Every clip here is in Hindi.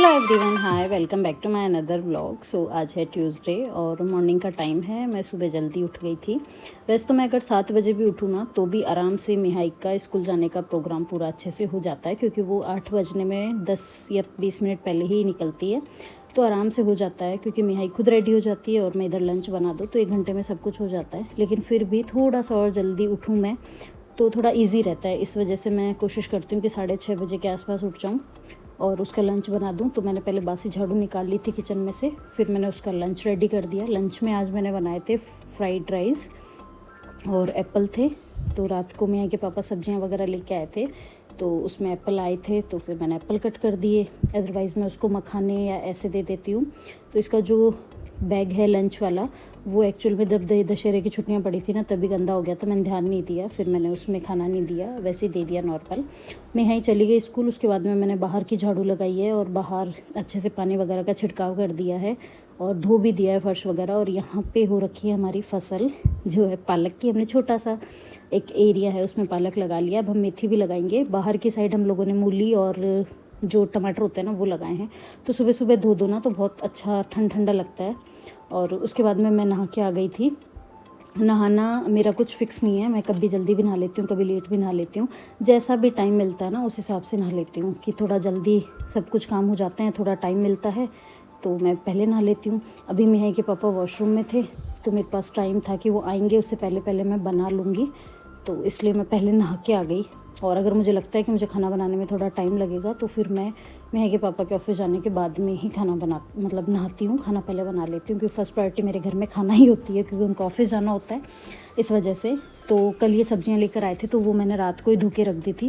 Hello everyone, hi, welcome back to my another vlog. So आज है ट्यूसडे और मॉर्निंग का टाइम है। मैं सुबह जल्दी उठ गई थी। वैसे तो मैं अगर 7 बजे भी उठूँ ना तो भी आराम से मिहाई का स्कूल जाने का प्रोग्राम पूरा अच्छे से हो जाता है, क्योंकि वो 8 बजने में 10 या 20 मिनट पहले ही निकलती है। तो आराम से हो जाता है, क्योंकि मिहाई खुद रेडी हो जाती है और मैं इधर लंच बना दूँ तो 1 घंटे में सब कुछ हो जाता है। लेकिन फिर भी थोड़ा सा और जल्दी उठूँ मैं तो थोड़ा ईजी रहता है। इस वजह से मैं कोशिश करती हूँ कि 6:30 बजे के आसपास उठ जाऊँ और उसका लंच बना दूँ। तो मैंने पहले बासी झाड़ू निकाल ली थी किचन में से, फिर मैंने उसका लंच रेडी कर दिया। लंच में आज मैंने बनाए थे फ्राइड राइस और एप्पल थे। तो रात को मियाँ के पापा सब्जियां वगैरह लेके आए थे तो उसमें एप्पल आए थे, तो फिर मैंने एप्पल कट कर दिए। अदरवाइज़ मैं उसको मखाने या ऐसे दे देती हूँ। तो इसका जो बैग है लंच वाला, वो एक्चुअल में जब दशहरे की छुट्टियां पड़ी थी ना तभी गंदा हो गया था। मैंने ध्यान नहीं दिया, फिर मैंने उसमें खाना नहीं दिया, वैसे ही दे दिया नॉर्मल। मैं यहीं चली गई स्कूल। उसके बाद में मैंने बाहर की झाड़ू लगाई है और बाहर अच्छे से पानी वगैरह का छिड़काव कर दिया है और धो भी दिया है फर्श वगैरह। और यहाँ पे हो रखी है हमारी फसल जो है पालक की। हमने छोटा सा एक एरिया है उसमें पालक लगा लिया। अब हम मेथी भी लगाएंगे। बाहर की साइड हम लोगों ने मूली और जो टमाटर होते हैं ना वो लगाए हैं। तो सुबह सुबह धो दो ना तो बहुत अच्छा ठंडा लगता है। और उसके बाद में मैं नहा के आ गई थी। नहाना मेरा कुछ फ़िक्स नहीं है, मैं कभी जल्दी भी नहा लेती हूँ, कभी लेट भी नहा लेती हूँ। जैसा भी टाइम मिलता है ना उस हिसाब से नहा लेती हूँ कि थोड़ा जल्दी सब कुछ काम हो जाते हैं, थोड़ा टाइम मिलता है तो मैं पहले नहा लेती हूँ। अभी मिहाई के पापा वॉशरूम में थे तो मेरे पास टाइम था कि वो आएंगे, उससे पहले पहले मैं बना लूँगी, तो इसलिए मैं पहले नहा के आ गई। और अगर मुझे लगता है कि मुझे खाना बनाने में थोड़ा टाइम लगेगा तो फिर मैं मिहाई के पापा के ऑफिस जाने के बाद में ही खाना नहाती हूँ। खाना पहले बना लेती हूँ, क्योंकि फ़र्स्ट प्रायोरिटी मेरे घर में खाना ही होती है, क्योंकि उनको ऑफिस जाना होता है इस वजह से। तो कल ये सब्जियां लेकर आए थे तो वो मैंने रात को ही धो के रख दी थी।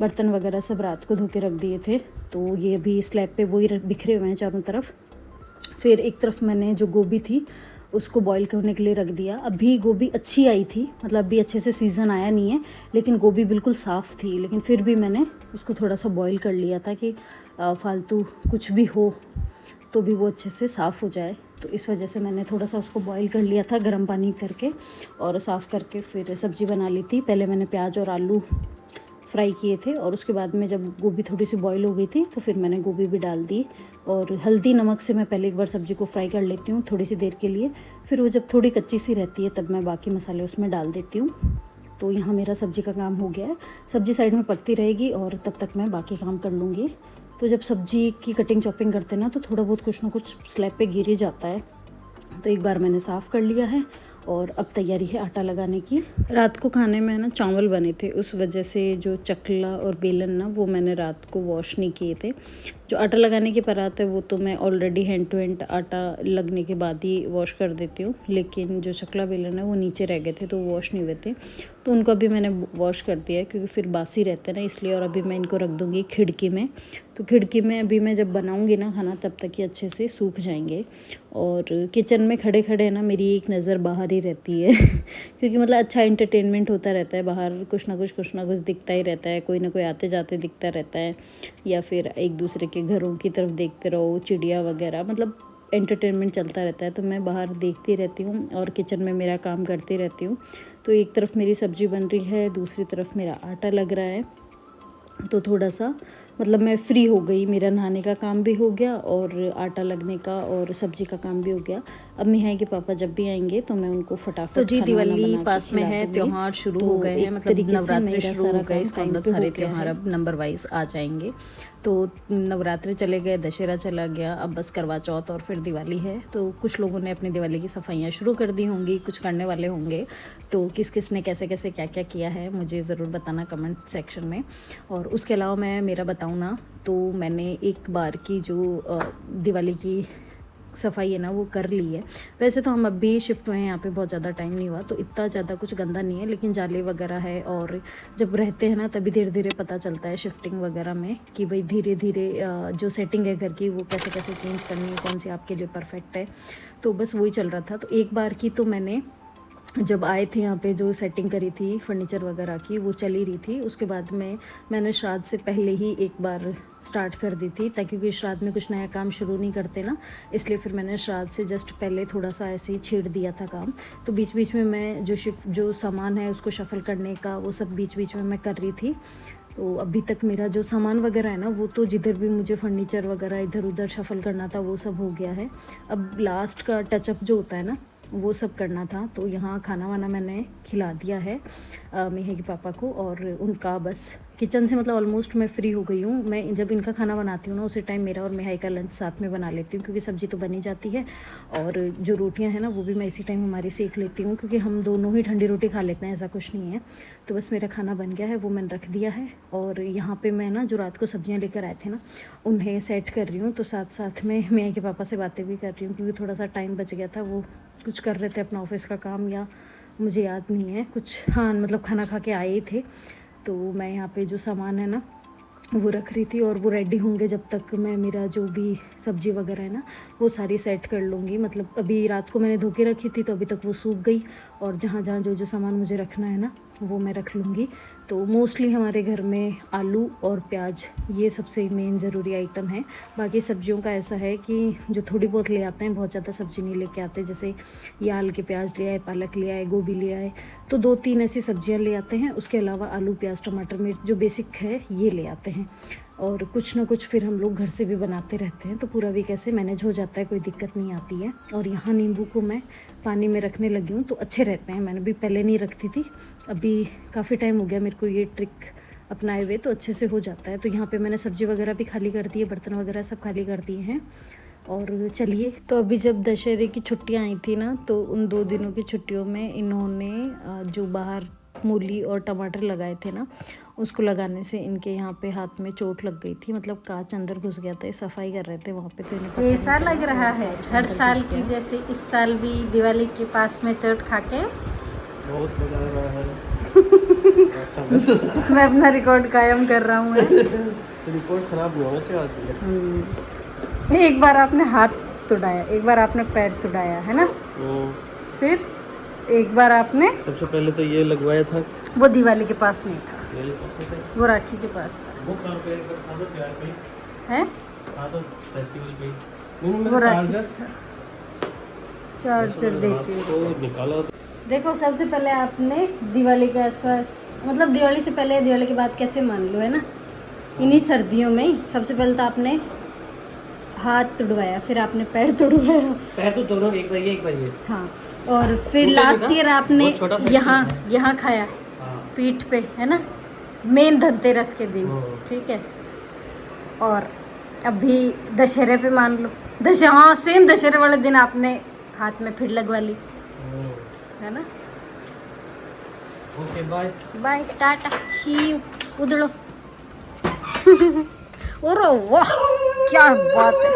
बर्तन वगैरह सब रात को धो के रख दिए थे। तो ये अभी स्लैब पे वही बिखरे हुए हैं चारों तरफ। फिर एक तरफ मैंने जो गोभी थी उसको बॉईल करने के लिए रख दिया। अभी गोभी अच्छी आई थी, मतलब अभी अच्छे से सीज़न आया नहीं है, लेकिन गोभी बिल्कुल साफ़ थी। लेकिन फिर भी मैंने उसको थोड़ा सा बॉईल कर लिया था कि फालतू कुछ भी हो तो भी वो अच्छे से साफ़ हो जाए। तो इस वजह से मैंने थोड़ा सा उसको बॉईल कर लिया था गर्म पानी करके और साफ़ करके फिर सब्ज़ी बना ली थी। पहले मैंने प्याज और आलू फ्राई किए थे और उसके बाद में जब गोभी थोड़ी सी बॉईल हो गई थी तो फिर मैंने गोभी भी डाल दी। और हल्दी नमक से मैं पहले एक बार सब्ज़ी को फ्राई कर लेती हूँ थोड़ी सी देर के लिए, फिर वो जब थोड़ी कच्ची सी रहती है तब मैं बाकी मसाले उसमें डाल देती हूँ। तो यहाँ मेरा सब्ज़ी का काम हो गया है। सब्ज़ी साइड में पकती रहेगी और तब तक मैं बाकी काम कर लूँगी। तो जब सब्ज़ी की कटिंग चॉपिंग करते हैं ना तो थोड़ा बहुत कुछ ना कुछ स्लैब पे गिर ही जाता है। तो एक बार मैंने साफ़ कर लिया है और अब तैयारी है आटा लगाने की। रात को खाने में ना चावल बने थे, उस वजह से जो चकला और बेलन ना वो मैंने रात को वॉश नहीं किए थे। जो आटा लगाने की परात है वो तो मैं ऑलरेडी हैंड टू हैंड आटा लगने के बाद ही वॉश कर देती हूँ, लेकिन जो चकला बेलन है वो नीचे रह गए थे तो वॉश नहीं हुए थे, तो उनको अभी मैंने वॉश कर दिया है, क्योंकि फिर बासी रहते हैं ना इसलिए। और अभी मैं इनको रख दूँगी खिड़की में। तो खिड़की में अभी मैं जब बनाऊँगी ना खाना तब तक ये अच्छे से सूख जाएंगे। और किचन में खड़े खड़े ना मेरी एक नज़र बाहर ही रहती है क्योंकि मतलब अच्छा एंटरटेनमेंट होता रहता है बाहर, कुछ ना कुछ दिखता ही रहता है, कोई ना कोई आते जाते दिखता रहता है, या फिर एक दूसरे के घरों की तरफ देखते रहो, चिड़िया वगैरह, मतलब एंटरटेनमेंट चलता रहता है। तो मैं बाहर देखती रहती हूँ और किचन में मेरा काम करती रहती हूँ। तो एक तरफ मेरी सब्ज़ी बन रही है, दूसरी तरफ मेरा आटा लग रहा है। तो थोड़ा सा मतलब मैं फ्री हो गई, मेरा नहाने का काम भी हो गया और आटा लगने का और सब्जी का काम भी हो गया। अब मिहाई के पापा जब भी आएंगे तो मैं उनको फटाफट तो जी खाना दिवाली बना के पास में खिला है, दूँगी। त्योहार शुरू तो हो गए हैं, एक मतलब तरीके से नवरात्रि मेरा शुरू सारा हो गए, काम इसका टाइम मतलब पे सारे हो गया त्योहार है। अब नंबर वाइज आ जाएंगे। तो नवरात्रि चले गए, दशहरा चला गया, अब बस करवा चौथ और फिर दिवाली है। तो कुछ लोगों ने अपनी दिवाली की सफाइयाँ शुरू कर दी होंगी, कुछ करने वाले होंगे। तो किस किस ने कैसे कैसे क्या क्या किया है मुझे ज़रूर बताना कमेंट सेक्शन में। और उसके अलावा मैं मेरा बताऊँ ना तो मैंने एक बार की जो दिवाली की सफाई है ना वो कर ली है। वैसे तो हम अभी शिफ्ट हुए हैं यहाँ पे, बहुत ज़्यादा टाइम नहीं हुआ तो इतना ज़्यादा कुछ गंदा नहीं है, लेकिन जाले वगैरह है और जब रहते हैं ना तभी धीरे धीरे पता चलता है शिफ्टिंग वगैरह में कि भाई धीरे धीरे जो सेटिंग है घर की वो कैसे कैसे चेंज करनी है, कौन सी आपके लिए परफेक्ट है। तो बस वही चल रहा था। तो एक बार की तो मैंने जब आए थे यहाँ पे जो सेटिंग करी थी फर्नीचर वगैरह की वो चली रही थी। उसके बाद में मैंने श्राद्ध से पहले ही एक बार स्टार्ट कर दी थी, ताकि क्योंकि श्राद्ध में कुछ नया काम शुरू नहीं करते ना, इसलिए फिर मैंने श्राद्ध से जस्ट पहले थोड़ा सा ऐसे ही छेड़ दिया था काम। तो बीच बीच में मैं जो सामान है उसको शफल करने का वो सब बीच बीच में मैं कर रही थी। तो अभी तक मेरा जो सामान वगैरह है ना वो तो जिधर भी मुझे फर्नीचर वगैरह इधर उधर शफल करना था वो सब हो गया है। अब लास्ट का टचअप जो होता है ना वो सब करना था। तो यहाँ खाना वाना मैंने खिला दिया है मेहा के पापा को, और उनका बस किचन से मतलब ऑलमोस्ट मैं फ्री हो गई हूँ। मैं जब इनका खाना बनाती हूँ ना उसी टाइम मेरा और मेहाई का लंच साथ में बना लेती हूँ, क्योंकि सब्ज़ी तो बनी जाती है और जो रोटियाँ हैं ना वो भी मैं इसी टाइम हमारी सेक लेती हूँ, क्योंकि हम दोनों ही ठंडी रोटी खा लेते हैं, ऐसा कुछ नहीं है। तो बस मेरा खाना बन गया है, वो मैंने रख दिया है। और यहाँ पर मैं ना जो रात को सब्जियाँ लेकर आए थे ना उन्हें सेट कर रही हूँ। तो साथ साथ में मेहाई के पापा से बातें भी कर रही हूँ, क्योंकि थोड़ा सा टाइम बच गया था, वो कुछ कर रहे थे अपना ऑफिस का काम, या मुझे याद नहीं है कुछ, हाँ मतलब खाना खा के आए ही थे। तो मैं यहाँ पे जो सामान है ना वो रख रही थी, और वो रेडी होंगे जब तक मैं मेरा जो भी सब्ज़ी वगैरह है ना वो सारी सेट कर लूँगी। मतलब अभी रात को मैंने धो के रखी थी तो अभी तक वो सूख गई, और जहाँ जहाँ जो जो सामान मुझे रखना है ना वो मैं रख लूँगी। तो मोस्टली हमारे घर में आलू और प्याज ये सबसे मेन ज़रूरी आइटम है। बाकी सब्जियों का ऐसा है कि जो थोड़ी बहुत ले आते हैं, बहुत ज़्यादा सब्ज़ी नहीं लेके आते, जैसे ये आल के प्याज ले आए, पालक ले आए, गोभी ले आए, तो 2-3 ऐसी सब्जियां ले आते हैं। उसके अलावा आलू प्याज टमाटर मिर्च जो बेसिक है ये ले आते हैं, और कुछ ना कुछ फिर हम लोग घर से भी बनाते रहते हैं। तो पूरा वीक ऐसे मैनेज हो जाता है, कोई दिक्कत नहीं आती है। और यहाँ नींबू को मैं पानी में रखने लगी हूँ तो अच्छे रहते हैं। मैंने भी पहले नहीं रखती थी, अभी काफ़ी टाइम हो गया मेरे को ये ट्रिक अपनाए हुए, तो अच्छे से हो जाता है। तो यहाँ पे मैंने सब्ज़ी वगैरह भी खाली कर दी है, बर्तन वगैरह सब खाली कर दिए हैं। और चलिए, तो अभी जब दशहरे की छुट्टियाँ आई थी ना तो उन 2 दिनों की छुट्टियों में इन्होंने जो बाहर मूली और टमाटर लगाए थे ना उसको लगाने से इनके यहाँ पे हाथ में चोट लग गई थी, मतलब कांच अंदर घुस गया था। ये सफाई कर रहे थे वहाँ पे, तो इन्हें पता नहीं कैसा चला लग रहा और है कांच हर अंदर साल घुस की गया। जैसे इस साल भी दिवाली के पास में चोट खा के? बहुत मजा आ रहा है। अच्छा मैं अपना रिकॉर्ड कायम कर रहा हूँ। रिपोर्ट खराब नहीं होना चाहिए आदमी। एक बार आपने हाथ तुड़ाया, एक बार आपने पैर तुड़ाया है ना, फिर एक बार आपने, सबसे पहले तो ये लगवाया था, वो दिवाली के पास नहीं था, ये पास में था। वो राखी के पास था, वो कहाँ पे था तो प्यार पे है था तो फेस्टिवल पे वो राखी था। चार्जर देती हूँ तो निकाला। देखो, सबसे पहले आपने दिवाली के आसपास, मतलब दिवाली से पहले दिवाली के बाद कैसे मान लो, है ना, इन्हीं सर्दियों में ही सबसे पहले तो आपने हाथ तुड़वाया, फिर आपने पैर तुड़वाया, पैर तो दोनों एक बार ये एक बार ये। हाँ, और फिर छोटे लास्ट थे ना? ईयर आपने बहुत छोटा पैर यहाँ था। यहाँ खाया हाँ। पीठ पे, है ना, मेन धनतेरस के दिन, ठीक है। और अभी दशहरे पे मान लो, हाँ सेम दशहरे वाले दिन आपने हाथ में फिर लगवा ली, है ना। Okay bye bye, tata, see you, उधड़ो। अरे वाह, क्या बात है।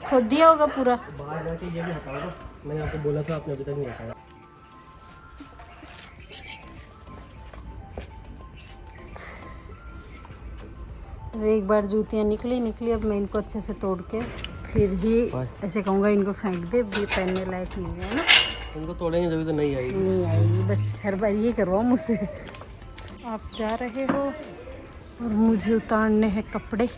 खोद दिया होगा पूरा। बाहर जाके ये भी हटा दो, मैंने आपको बोला था, आपने अभी तक नहीं हटाया। एक बार जूतियाँ निकली, अब मैं इनको अच्छे से तोड़ के फिर ही ऐसे कहूँगा इनको फेंक दे, भी पहनने लायक नहीं है ना। उनको तोड़ेंगे जब तो नहीं आएगी। नहीं आएगी, बस हर बार ये करवाओ मुझसे। आप जा रहे हो और मुझे उतारने हैं कपड़े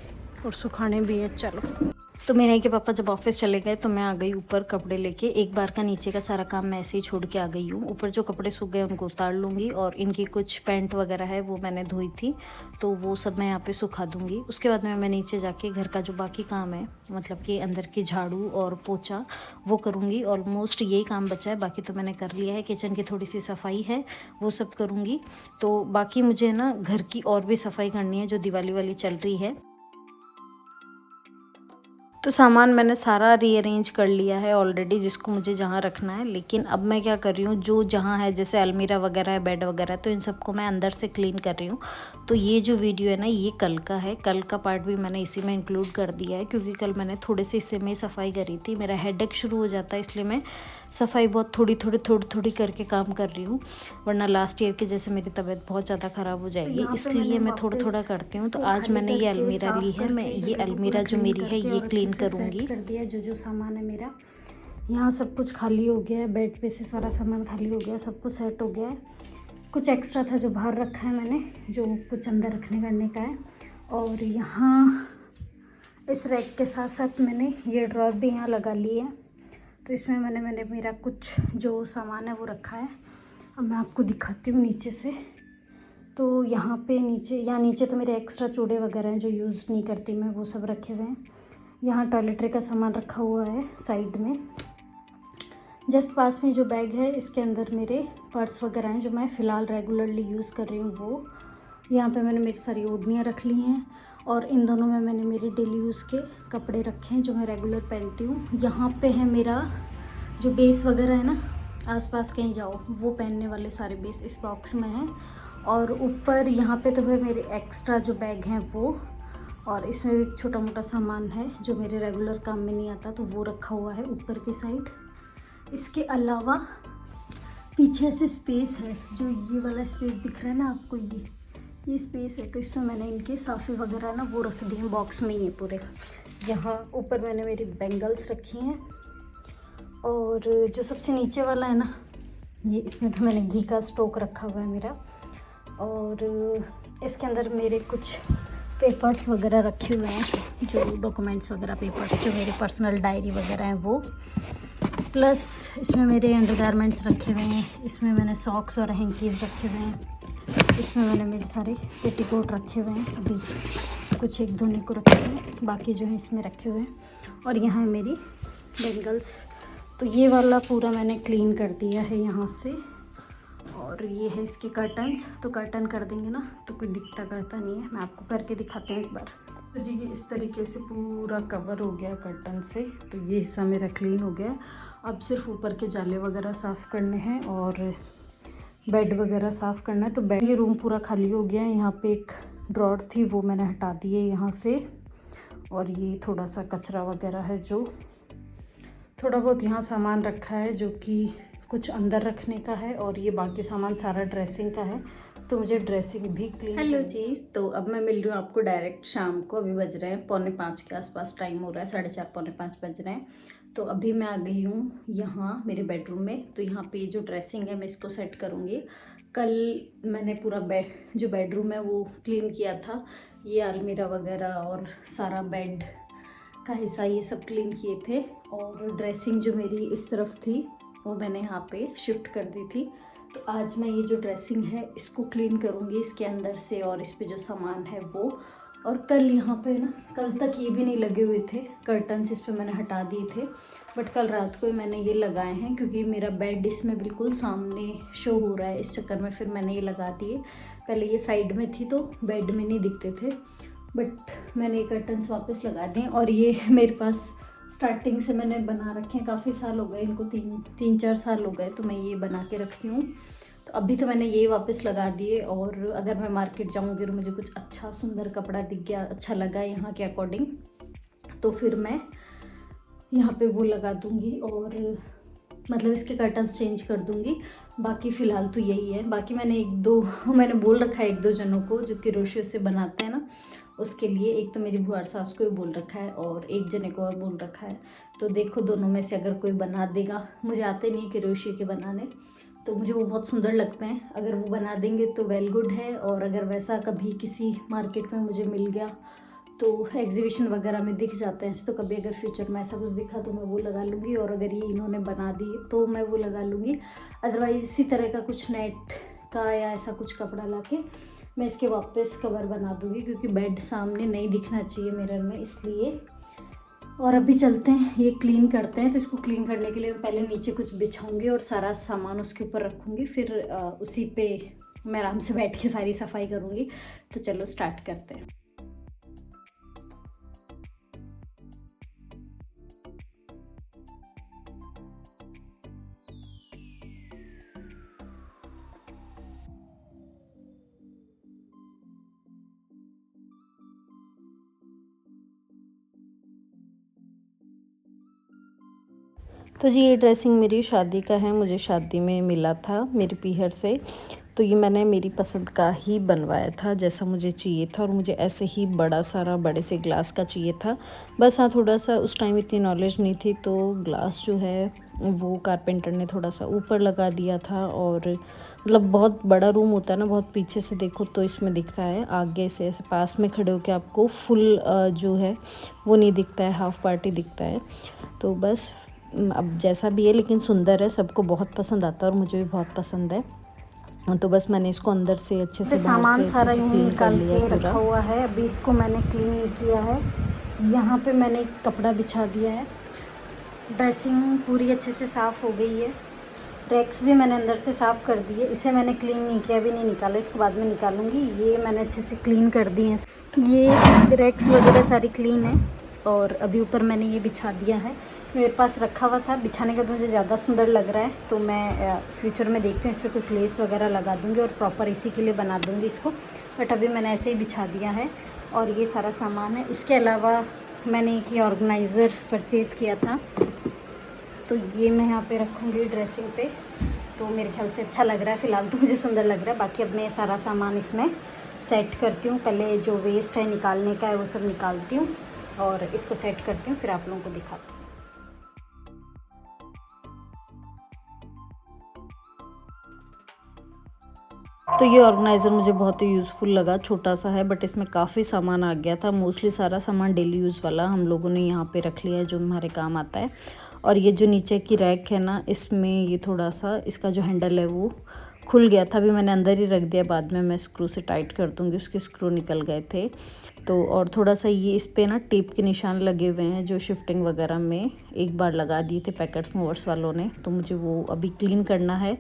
और सुखाने भी है, चलो। तो मेरे के पापा जब ऑफिस चले गए तो मैं आ गई ऊपर कपड़े लेके। एक बार का नीचे का सारा काम मैं ऐसे ही छोड़ के आ गई हूँ। ऊपर जो कपड़े सूख गए उनको उतार लूँगी, और इनकी कुछ पैंट वगैरह है वो मैंने धोई थी तो वो सब मैं यहाँ पे सुखा दूँगी। उसके बाद में मैं नीचे जाके घर का जो बाकी काम है, मतलब कि अंदर की झाड़ू और पोछा, वो करूँगी। ऑलमोस्ट यही काम बचा है, बाकी तो मैंने कर लिया है। किचन की थोड़ी सी सफाई है वो सब करूँगी। तो बाकी मुझे ना घर की और भी सफाई करनी है जो दिवाली वाली चल रही है। तो सामान मैंने सारा रीअरेंज कर लिया है ऑलरेडी, जिसको मुझे जहाँ रखना है। लेकिन अब मैं क्या कर रही हूँ, जो जहाँ है जैसे अलमीरा वगैरह है, बेड वगैरह, तो इन सबको मैं अंदर से क्लीन कर रही हूँ। तो ये जो वीडियो है ना ये कल का है, कल का पार्ट भी मैंने इसी में इंक्लूड कर दिया है, क्योंकि कल मैंने थोड़े से हिस्से में सफाई करी थी। मेरा हेडेक शुरू हो जाता है, इसलिए मैं सफाई बहुत थोड़ी करके काम कर रही हूँ, वरना लास्ट ईयर के जैसे मेरी तबीयत बहुत ज़्यादा ख़राब हो जाएगी, इसलिए मैं थोड़ा करती हूँ। तो आज मैंने ये अलमीरा ली है, मैं ये अलमीरा जो मेरी है ये क्लीन करूँगी। कर दिया जो सामान है मेरा, यहाँ सब कुछ खाली हो गया है, बेड पे से सारा सामान खाली हो गया, सब कुछ सेट हो गया है। कुछ एक्स्ट्रा था जो बाहर रखा है मैंने, जो कुछ अंदर रखने करने का है। और यहाँ इस रैक के साथ साथ मैंने ये ड्रॉर भी यहाँ लगा ली है। तो इसमें मैंने मेरा कुछ जो सामान है वो रखा है। अब मैं आपको दिखाती हूँ नीचे से। तो यहाँ पे नीचे तो मेरे एक्स्ट्रा चूड़े वगैरह हैं जो यूज़ नहीं करती मैं, वो सब रखे हुए हैं। यहाँ टॉयलेटरी का सामान रखा हुआ है साइड में। जस्ट पास में जो बैग है इसके अंदर मेरे पर्स वगैरह हैं जो मैं फ़िलहाल रेगुलरली यूज़ कर रही हूँ वो। यहाँ पे मैंने मेरी सारी ओढ़नियाँ रख ली हैं और इन दोनों में मैंने मेरे डेली यूज़ के कपड़े रखे हैं जो मैं रेगुलर पहनती हूँ। यहाँ पे है मेरा जो बेस वगैरह है ना, आसपास कहीं जाओ वो पहनने वाले सारे बेस इस बॉक्स में हैं। और ऊपर यहाँ पे तो है मेरे एक्स्ट्रा जो बैग हैं वो, और इसमें भी छोटा मोटा सामान है जो मेरे रेगुलर काम में नहीं आता तो वो रखा हुआ है ऊपर की साइड। इसके अलावा पीछे से स्पेस है, जो ये वाला स्पेस दिख रहा है ना आपको, ये स्पेस है। तो इसमें मैंने इनके साफ़े वगैरह ना वो रख दिए हैं बॉक्स में ही है पूरे। यहाँ ऊपर मैंने मेरी बैंगल्स रखी हैं। और जो सबसे नीचे वाला है ना, ये इसमें तो मैंने घी का स्टॉक रखा हुआ है मेरा। और इसके अंदर मेरे कुछ पेपर्स वगैरह रखे हुए हैं, जो डॉक्यूमेंट्स वगैरह पेपर्स जो मेरे पर्सनल डायरी वगैरह हैं वो। प्लस इसमें मेरे अंडरगारमेंट्स रखे हुए हैं। इसमें मैंने सॉक्स और हैंकीज़ रखे हुए हैं। इसमें मैंने मेरे सारे पेटीकोट रखे हुए हैं, अभी कुछ एक धोने को रखे हुए हैं, बाकी जो है इसमें रखे हुए हैं। और यहाँ है मेरी बैंगल्स। तो ये वाला पूरा मैंने क्लीन कर दिया है यहाँ से। और ये है इसके कर्टन्स। तो कर्टन कर देंगे ना तो कोई दिखता करता नहीं है। मैं आपको करके दिखाती हूँ एक बार। तो जी ये इस तरीके से पूरा कवर हो गया कर्टन से। तो ये हिस्सा मेरा क्लीन हो गया। अब सिर्फ ऊपर के जाले वगैरह साफ़ करने हैं और बेड वगैरह साफ़ करना है। तो बेड, ये रूम पूरा खाली हो गया है। यहाँ पे एक ड्रॉर थी वो मैंने हटा दी है यहाँ से। और ये थोड़ा सा कचरा वगैरह है, जो थोड़ा बहुत यहाँ सामान रखा है जो कि कुछ अंदर रखने का है। और ये बाकी सामान सारा ड्रेसिंग का है, तो मुझे ड्रेसिंग भी क्लीन। हेलो जी, तो अब मैं मिल रही हूँ आपको डायरेक्ट शाम को। अभी बज रहे हैं 4:45 के आसपास टाइम हो रहा है, 4:30 पौने 5 बज रहे हैं। तो अभी मैं आ गई हूँ यहाँ मेरे बेडरूम में। तो यहाँ पे जो ड्रेसिंग है मैं इसको सेट करूँगी। कल मैंने पूरा जो बेडरूम है वो क्लीन किया था। ये अलमीरा वगैरह और सारा बेड का हिस्सा ये सब क्लीन किए थे। और ड्रेसिंग जो मेरी इस तरफ थी वो मैंने यहाँ पे शिफ्ट कर दी थी। तो आज मैं ये जो ड्रेसिंग है इसको क्लीन करूँगी इसके अंदर से, और इस पे जो सामान है वो। और कल यहाँ पे ना, कल तक ये भी नहीं लगे हुए थे कर्टन्स, इस पे मैंने हटा दिए थे। बट कल रात को ही मैंने ये लगाए हैं क्योंकि मेरा बेड इसमें बिल्कुल सामने शो हो रहा है, इस चक्कर में फिर मैंने ये लगा दिए। पहले ये साइड में थी तो बेड में नहीं दिखते थे, बट मैंने ये कर्टन्स वापस लगा दिए। और ये मेरे पास स्टार्टिंग से मैंने बना रखे हैं, काफ़ी साल हो गए इनको, 3-4 साल हो गए, तो मैं ये बना के रखती हूँ। तो अभी तो मैंने ये वापस लगा दिए। और अगर मैं मार्केट जाऊँगी और मुझे कुछ अच्छा सुंदर कपड़ा दिख गया, अच्छा लगा यहाँ के अकॉर्डिंग, तो फिर मैं यहाँ पे वो लगा दूँगी और मतलब इसके कर्टन्स चेंज कर दूँगी। बाकी फ़िलहाल तो यही है। बाकी मैंने मैंने बोल रखा है 1-2 जनों को जो क्रोशियो से बनाते हैं ना, उसके लिए। एक तो मेरी बुआर सास को भी बोल रखा है और एक जने को और बोल रखा है। तो देखो दोनों में से अगर कोई बना देगा। मुझे आते नहीं क्रोशियो के बनाने, तो मुझे वो बहुत सुंदर लगते हैं। अगर वो बना देंगे तो वेल गुड है। और अगर वैसा कभी किसी मार्केट में मुझे मिल गया तो एग्जीबिशन वगैरह में दिख जाते हैं, तो कभी अगर फ्यूचर में ऐसा कुछ दिखा तो मैं वो लगा लूँगी। और अगर ये इन्होंने बना दिए तो मैं वो लगा लूँगी। अदरवाइज़ इसी तरह का कुछ नेट का या ऐसा कुछ कपड़ा लाके मैं इसके वापस कवर बना दूँगी, क्योंकि बेड सामने नहीं दिखना चाहिए मिरर में, इसलिए। और अभी चलते हैं ये क्लीन करते हैं। तो इसको क्लीन करने के लिए मैं पहले नीचे कुछ बिछाऊंगी और सारा सामान उसके ऊपर रखूँगी, फिर उसी पे मैं आराम से बैठ के सारी सफाई करूँगी। तो चलो स्टार्ट करते हैं। तो जी ये ड्रेसिंग मेरी शादी का है, मुझे शादी में मिला था मेरी पीहर से। तो ये मैंने मेरी पसंद का ही बनवाया था जैसा मुझे चाहिए था, और मुझे ऐसे ही बड़े से ग्लास का चाहिए था। बस हाँ, थोड़ा सा उस टाइम इतनी नॉलेज नहीं थी, तो ग्लास जो है वो कारपेंटर ने थोड़ा सा ऊपर लगा दिया था। और मतलब बहुत बड़ा रूम होता है ना, बहुत पीछे से देखो तो इसमें दिखता है, आगे से ऐसे पास में खड़े होकर आपको फुल जो है वो नहीं दिखता है, हाफ पार्टी दिखता है। तो बस अब जैसा भी है लेकिन सुंदर है, सबको बहुत पसंद आता है और मुझे भी बहुत पसंद है। तो बस मैंने इसको अंदर से अच्छे से सामान सारा अच्छे से यहीं क्लीन कर निकाल लिया के पूरा। रखा हुआ है, अभी इसको मैंने क्लीन नहीं किया है। यहाँ पे मैंने एक कपड़ा बिछा दिया है। ड्रेसिंग पूरी अच्छे से साफ़ हो गई है। रैक्स भी मैंने अंदर से साफ़ कर दिए। इसे मैंने क्लीन नहीं किया, अभी नहीं निकाला, इसको बाद में निकालूंगी। ये मैंने अच्छे से क्लीन कर दिए हैं। ये रैक्स वगैरह सारी क्लीन है और अभी ऊपर मैंने ये बिछा दिया है। मेरे पास रखा हुआ था, बिछाने का तो मुझे ज़्यादा सुंदर लग रहा है, तो मैं फ्यूचर में देखती हूँ इस पर कुछ लेस वगैरह लगा दूँगी और प्रॉपर इसी के लिए बना दूँगी इसको। बट अभी मैंने ऐसे ही बिछा दिया है और ये सारा सामान है। इसके अलावा मैंने एक ये ऑर्गेनाइज़र परचेज़ किया था, तो ये मैं यहाँ पे रखूँगी ड्रेसिंग पे। तो मेरे ख्याल से अच्छा लग रहा है, फ़िलहाल तो मुझे सुंदर लग रहा है। बाकी अब मैं सारा सामान इसमें सेट करती हूँ। पहले जो वेस्ट है निकालने का है वो सब निकालती हूँ और इसको सेट करती हूँ, फिर आप लोगों को दिखाती हूँ। तो ये ऑर्गेनाइज़र मुझे बहुत ही यूज़फुल लगा, छोटा सा है बट इसमें काफ़ी सामान आ गया था। मोस्टली सारा सामान डेली यूज़ वाला हम लोगों ने यहाँ पे रख लिया है जो हमारे काम आता है। और ये जो नीचे की रैक है ना, इसमें ये थोड़ा सा इसका जो हैंडल है वो खुल गया था, अभी मैंने अंदर ही रख दिया, बाद में मैं स्क्रू से टाइट कर दूँगी, उसके स्क्रू निकल गए थे। तो और थोड़ा सा ये इस पर ना टेप के निशान लगे हुए हैं जो शिफ्टिंग वगैरह में एक बार लगा दिए थे पैकेट्स मूवर्स वालों ने, तो मुझे वो अभी क्लीन करना है।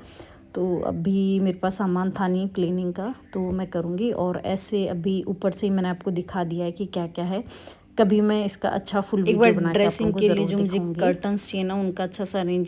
तो अभी मेरे पास सामान था नहीं क्लीनिंग का, तो मैं करूँगी। और ऐसे अभी ऊपर से ही मैंने आपको दिखा दिया है कि क्या क्या है। कभी मैं इसका अच्छा फुल वीडियो बना के आप लोगों को ज़रूर दिखाऊंगी। कर्टन्स चाहिए ना, उनका अच्छा सा अरेंज